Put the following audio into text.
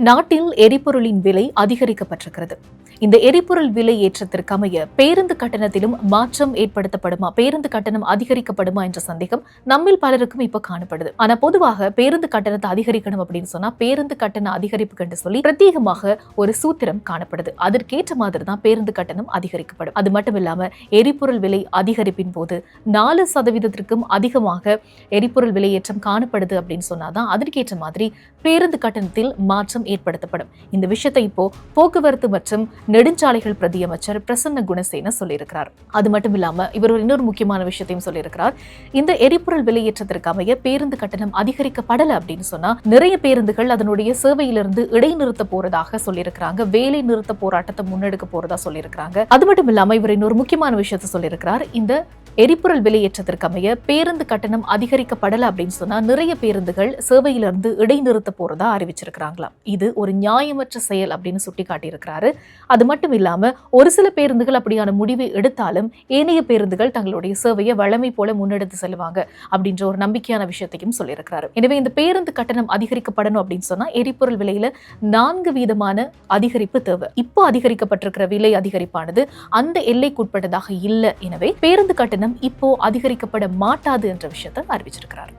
நாட்டில் எரிபொருளின் விலை அதிகரிக்கப்பட்டிருக்கிறது. இந்த எரிபொருள் விலை ஏற்றத்திற்கு அமைய பேருந்து கட்டணத்திலும் மாற்றம் ஏற்படுத்தப்படுமா, பேருந்து கட்டணம் அதிகரிக்கப்படுமா என்ற சந்தேகம் நம்மில் பலருக்கும் இப்ப காணப்படுது. ஆனா பொதுவாக பேருந்து கட்டணத்தை அதிகரிக்கணும் அப்படின்னு சொன்னா பேருந்து கட்டண அதிகரிப்பு என்று சொல்லி பிரத்யேகமாக ஒரு சூத்திரம் காணப்படுது. அதற்கேற்ற மாதிரி தான் பேருந்து கட்டணம் அதிகரிக்கப்படும். அது மட்டும் இல்லாம எரிபொருள் விலை அதிகரிப்பின் போது 4% அதிகமாக எரிபொருள் விலையேற்றம் காணப்படுது அப்படின்னு சொன்னாதான் அதற்கேற்ற மாதிரி பேருந்து கட்டணத்தில் மாற்றம் ஏற்படுத்தப்படும். இந்த விஷயத்தை இப்போ போக்குவரத்து மற்றும் நெடுஞ்சாலைகள் பிரதி அமைச்சர் பிரசன்ன குணசேன சொல்லியிருக்கிறார். அது மட்டும் இல்லாம இவர் இன்னொரு முக்கியமான விஷயத்தையும் சொல்லியிருக்கிறார். இந்த எரிபொருள் விலையேற்றத்திற்கு அமைய பேருந்து கட்டணம் அதிகரிக்கப்படல அப்படின்னு சொன்னா நிறைய பேருந்துகள் அதனுடைய சேவையிலிருந்து இடைநிறுத்த போறதாக சொல்லியிருக்கிறாங்க. வேலை நிறுத்த போராட்டத்தை முன்னெடுக்க போறதா சொல்லியிருக்கிறாங்க. அது மட்டும் இல்லாம இவர் இன்னொரு முக்கியமான விஷயத்தை சொல்லியிருக்கிறார். இந்த எரிபொருள் விலையேற்றத்திற்கு அமைய பேருந்து கட்டணம் அதிகரிக்கப்படல அப்படின்னு சொன்னா நிறைய பேருந்துகள் சேவையிலிருந்து இடைநிறுத்த போறதா அறிவிச்சிருக்கிறாங்களாம். இது ஒரு நியாயமற்ற செயல் அப்படின்னு சுட்டி காட்டியிருக்கிறாரு. அது மட்டும் இல்லாம ஒரு சில பேருந்துகள் அப்படியான முடிவை எடுத்தாலும் ஏனைய பேருந்துகள் தங்களுடைய சேவையை வழமை போல முன்னெடுத்து செல்வாங்க அப்படின்ற ஒரு நம்பிக்கையான விஷயத்தையும் சொல்லியிருக்கிறாரு. எனவே இந்த பேருந்து கட்டணம் அதிகரிக்கப்படணும் அப்படின்னு சொன்னா எரிபொருள் விலையில 4% அதிகரிப்பு தேவை. இப்போ அதிகரிக்கப்பட்டிருக்கிற விலை அதிகரிப்பானது அந்த எல்லைக்குட்பட்டதாக இல்லை. எனவே பேருந்து கட்டணம் இப்போ அதிகரிக்கப்பட மாட்டாது என்ற விஷயத்தை அறிவிச்சிருக்கிறார்.